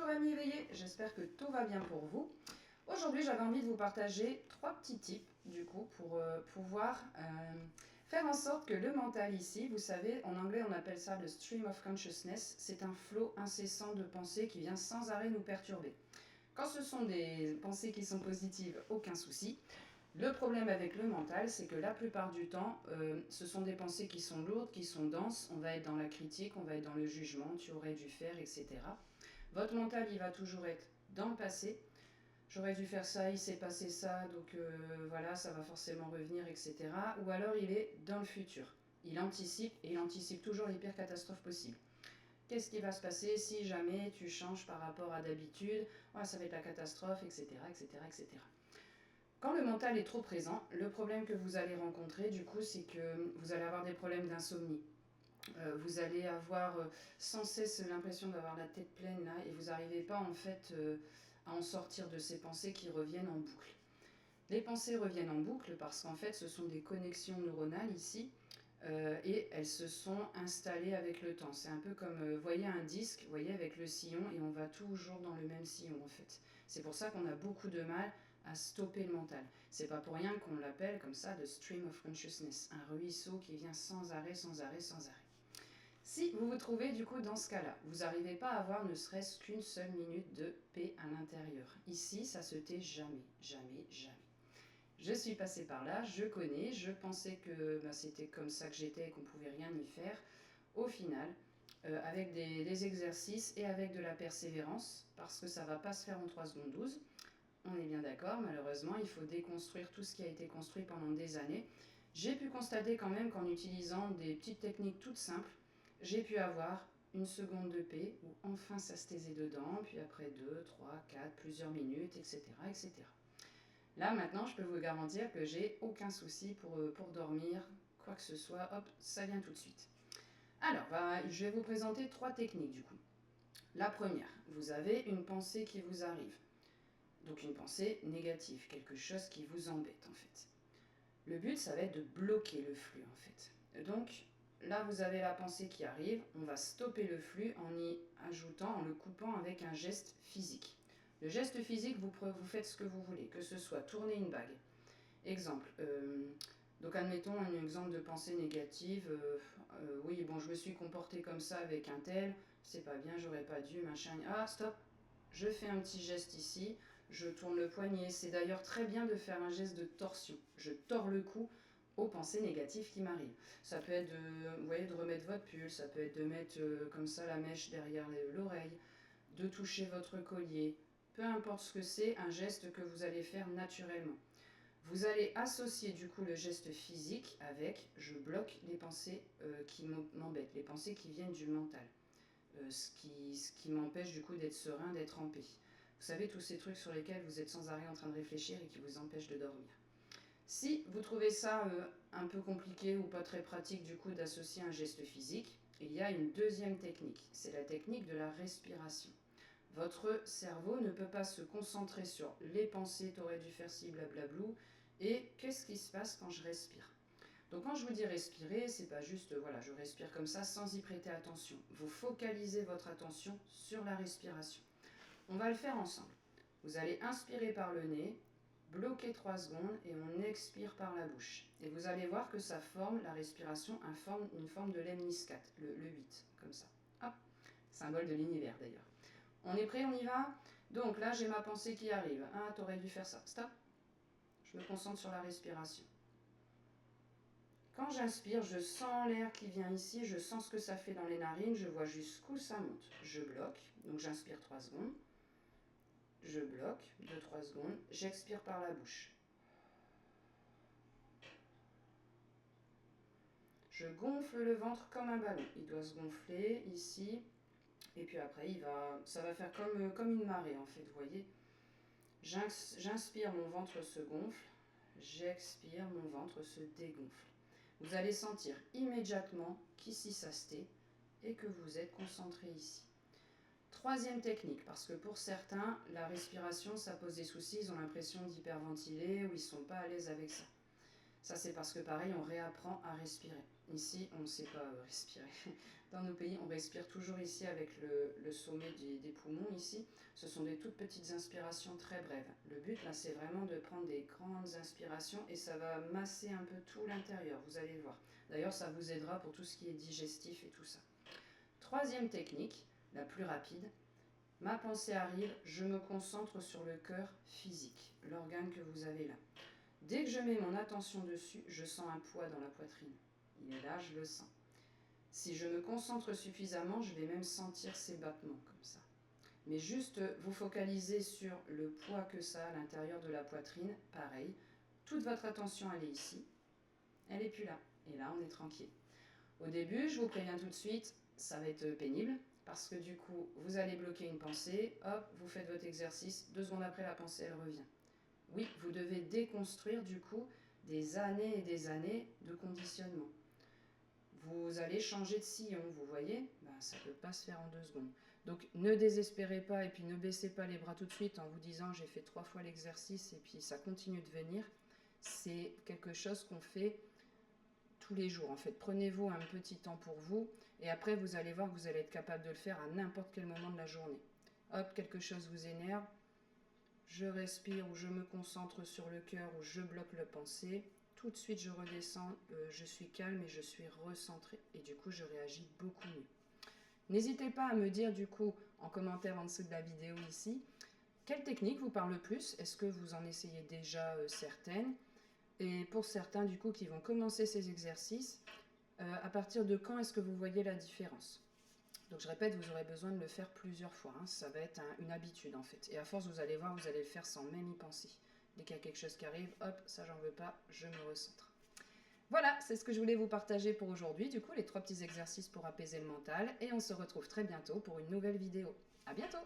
Bonjour amis éveillés, j'espère que tout va bien pour vous. Aujourd'hui j'avais envie de vous partager 3 petits tips du coup pour pouvoir faire en sorte que le mental ici, vous savez en anglais on appelle ça le stream of consciousness, c'est un flot incessant de pensées qui vient sans arrêt nous perturber. Quand ce sont des pensées qui sont positives, aucun souci. Le problème avec le mental, c'est que la plupart du temps, ce sont des pensées qui sont lourdes, qui sont denses, on va être dans la critique, on va être dans le jugement, tu aurais dû faire, etc. Votre mental, il va toujours être dans le passé. J'aurais dû faire ça, il s'est passé ça, donc voilà, ça va forcément revenir, etc. Ou alors il est dans le futur. Il anticipe, et il anticipe toujours les pires catastrophes possibles. Qu'est-ce qui va se passer si jamais tu changes par rapport à d'habitude? Oh, ça va être la catastrophe, etc., etc., etc. Quand le mental est trop présent, le problème que vous allez rencontrer, du coup, c'est que vous allez avoir des problèmes d'insomnie. Vous allez avoir sans cesse l'impression d'avoir la tête pleine là, et vous n'arrivez pas en fait à en sortir de ces pensées qui reviennent en boucle. Les pensées reviennent en boucle parce qu'en fait ce sont des connexions neuronales ici et elles se sont installées avec le temps. C'est un peu comme, voyez un disque, voyez avec le sillon et on va toujours dans le même sillon en fait. C'est pour ça qu'on a beaucoup de mal à stopper le mental. C'est pas pour rien qu'on l'appelle comme ça the stream of consciousness, un ruisseau qui vient sans arrêt, sans arrêt, sans arrêt. Si vous vous trouvez du coup dans ce cas-là, vous n'arrivez pas à avoir ne serait-ce qu'une seule minute de paix à l'intérieur. Ici, ça se tait jamais, jamais, jamais. Je suis passée par là, je connais, je pensais que c'était comme ça que j'étais et qu'on ne pouvait rien y faire. Au final, avec des exercices et avec de la persévérance, parce que ça ne va pas se faire en 3 secondes 12, on est bien d'accord, malheureusement, il faut déconstruire tout ce qui a été construit pendant des années. J'ai pu constater quand même qu'en utilisant des petites techniques toutes simples, j'ai pu avoir une seconde de paix où enfin ça se taisait dedans, puis après 2, 3, 4, plusieurs minutes, etc., etc. Là maintenant, je peux vous garantir que j'ai aucun souci pour dormir, quoi que ce soit, hop, ça vient tout de suite. Alors, je vais vous présenter 3 techniques du coup. La première, vous avez une pensée qui vous arrive. Donc une pensée négative, quelque chose qui vous embête en fait. Le but, ça va être de bloquer le flux en fait. Donc là, vous avez la pensée qui arrive, on va stopper le flux en y ajoutant, en le coupant avec un geste physique. Le geste physique, vous faites ce que vous voulez, que ce soit tourner une bague. Exemple, donc admettons un exemple de pensée négative, oui bon je me suis comporté comme ça avec un tel, c'est pas bien, j'aurais pas dû, machin, ah stop, je fais un petit geste ici, je tourne le poignet, c'est d'ailleurs très bien de faire un geste de torsion, je tords le cou aux pensées négatives qui m'arrivent. Ça peut être de, vous voyez, de remettre votre pull, ça peut être de mettre comme ça la mèche derrière l'oreille, de toucher votre collier, peu importe ce que c'est, un geste que vous allez faire naturellement. Vous allez associer du coup le geste physique avec je bloque les pensées qui m'embêtent, les pensées qui viennent du mental, ce qui m'empêche du coup d'être serein, d'être en paix. Vous savez, tous ces trucs sur lesquels vous êtes sans arrêt en train de réfléchir et qui vous empêchent de dormir. Si vous trouvez ça un peu compliqué ou pas très pratique du coup d'associer un geste physique, il y a une deuxième technique, c'est la technique de la respiration. Votre cerveau ne peut pas se concentrer sur les pensées, t'aurais dû faire ci, blablablou, et qu'est-ce qui se passe quand je respire. Donc quand je vous dis respirer, c'est pas juste, voilà, je respire comme ça sans y prêter attention. Vous focalisez votre attention sur la respiration. On va le faire ensemble. Vous allez inspirer par le nez, bloquer 3 secondes et on expire par la bouche. Et vous allez voir que ça forme, la respiration, une forme de lemniscate, le 8, comme ça. Hop, symbole de l'univers d'ailleurs. On est prêt, on y va? Donc là, j'ai ma pensée qui arrive. Ah, t'aurais dû faire ça. Stop. Je me concentre sur la respiration. Quand j'inspire, je sens l'air qui vient ici, je sens ce que ça fait dans les narines, je vois jusqu'où ça monte. Je bloque, donc j'inspire 3 secondes. Je bloque 2-3 secondes. J'expire par la bouche. Je gonfle le ventre comme un ballon. Il doit se gonfler ici. Et puis après, ça va faire comme une marée en fait, vous voyez. J'inspire, mon ventre se gonfle. J'expire, mon ventre se dégonfle. Vous allez sentir immédiatement qu'ici ça se tait et que vous êtes concentré ici. Troisième technique, parce que pour certains, la respiration, ça pose des soucis, ils ont l'impression d'hyperventiler ou ils ne sont pas à l'aise avec ça. Ça, c'est parce que pareil, on réapprend à respirer. Ici, on ne sait pas respirer. Dans nos pays, on respire toujours ici avec le sommet des poumons ici. Ce sont des toutes petites inspirations très brèves. Le but, là, c'est vraiment de prendre des grandes inspirations et ça va masser un peu tout l'intérieur, vous allez voir. D'ailleurs, ça vous aidera pour tout ce qui est digestif et tout ça. Troisième technique, la plus rapide. Ma pensée arrive, je me concentre sur le cœur physique, l'organe que vous avez là. Dès que je mets mon attention dessus, je sens un poids dans la poitrine. Il est là, je le sens. Si je me concentre suffisamment, je vais même sentir ces battements comme ça. Mais juste vous focalisez sur le poids que ça a à l'intérieur de la poitrine, pareil. Toute votre attention, elle est ici. Elle n'est plus là. Et là, on est tranquille. Au début, je vous préviens tout de suite, ça va être pénible. Parce que du coup, vous allez bloquer une pensée. Hop, vous faites votre exercice. 2 secondes après, la pensée, elle revient. Oui, vous devez déconstruire du coup des années et des années de conditionnement. Vous allez changer de sillon, vous voyez, ça ne peut pas se faire en 2 secondes. Donc ne désespérez pas et puis ne baissez pas les bras tout de suite en vous disant j'ai fait 3 fois l'exercice et puis ça continue de venir. C'est quelque chose qu'on fait tous les jours. En fait, prenez-vous un petit temps pour vous et après vous allez voir que vous allez être capable de le faire à n'importe quel moment de la journée. Hop, quelque chose vous énerve, je respire ou je me concentre sur le cœur ou je bloque la pensée. Tout de suite, je redescends, je suis calme et je suis recentrée. Et du coup, je réagis beaucoup mieux. N'hésitez pas à me dire du coup en commentaire en dessous de la vidéo ici, quelle technique vous parle le plus? Est-ce que vous en essayez déjà certaines? Et pour certains du coup qui vont commencer ces exercices, à partir de quand est-ce que vous voyez la différence? Donc je répète, vous aurez besoin de le faire plusieurs fois. Ça va être une habitude en fait. Et à force, vous allez voir, vous allez le faire sans même y penser. Dès qu'il y a quelque chose qui arrive, hop, ça j'en veux pas, je me recentre. Voilà, c'est ce que je voulais vous partager pour aujourd'hui. Du coup, les 3 petits exercices pour apaiser le mental. Et on se retrouve très bientôt pour une nouvelle vidéo. À bientôt!